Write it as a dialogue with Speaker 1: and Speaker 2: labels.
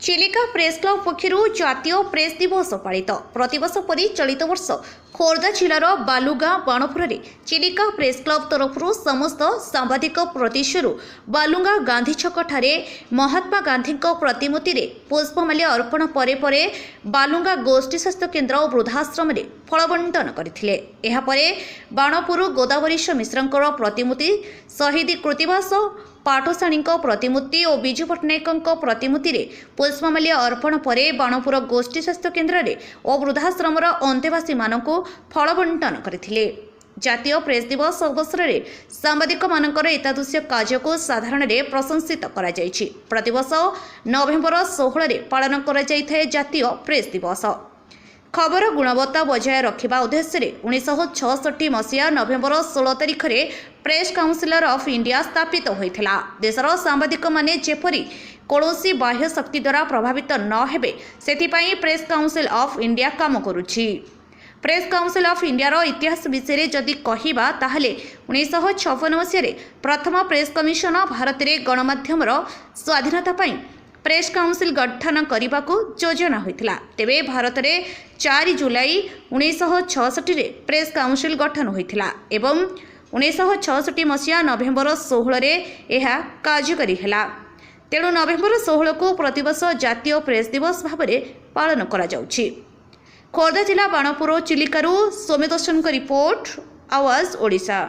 Speaker 1: Chilika press club पक्षर जातीय press दिवस पालित प्रतिवर्ष परि चलित वर्ष खोर्धा जिलार बालुगाँ बाणपुर चिलिका प्रेस क्लब तरफ समस्त सांबादिक प्रतिष्ठु बालुगाँ गांधी छक ठारे महात्मा गांधी प्रतिमूर्ति रे पुष्पमाल्य अर्पण परे परे बालुगाँ गोष्ठी स्वास्थ्य केन्द्र और वृद्धाश्रम में फल बंटन करथिले। एहा परे बाणपुर गोदावरीश मिश्रंकर प्रतिमूर्ति शहीद कृतिवास पाठशाणी प्रतिमूर्ति और विजु पट्टनायक प्रतिमूर्ति रे पुष्पमाल्य अर्पण परे बाणपुर गोष्ठी स्वास्थ्य केन्द्र और वृद्धाश्रम अंतेवासी मानक फल बंटन करथिले। जातीय प्रेस दिवस अवसर में सांबादिक मानकर एतादृश्य कार्य को साधारण प्रशंसित करा जायछि। प्रतिवर्ष नवेम्बर 16 रे पालन करा जायଥାଏ जातीय प्रेस दिवस। खबर गुणवत्ता बजाय रखा उद्देश्य 1966 मसीहा नवेम्बर 16 तारिख में प्रेस काउंसिल ऑफ इंडिया स्थापित होता। देशर सांबादिक माने जेपरी कौनसी बाह्य शक्ति द्वारा प्रभावित न हेबे सेथिपाई प्रेस काउंसिल ऑफ इंडिया काम करुछि। प्रेस काउंसिल ऑफ इंडिया इतिहास विषय जदि कहिबा ताहले 1956 मसीह प्रथम प्रेस कमिशन भारत में गणमाध्यम स्वाधीनता पाई प्रेस काउंसिल गठन करने को योजना होता। तेबे भारत में 4 जुलाई 1966 रे प्रेस काउंसिल गठन होता एवं 1966 मसीहा नवेम्बर 16 रे यह कार्यकारी है। तेणु नवेम्बर 16 को प्रतिवर्ष जातीय प्रेस दिवस भाव में पालन करा जाउछि। खोर्धा जिला बाणपुर चिलिकारु सोमेदर्शन रिपोर्ट आवाज ओडिशा।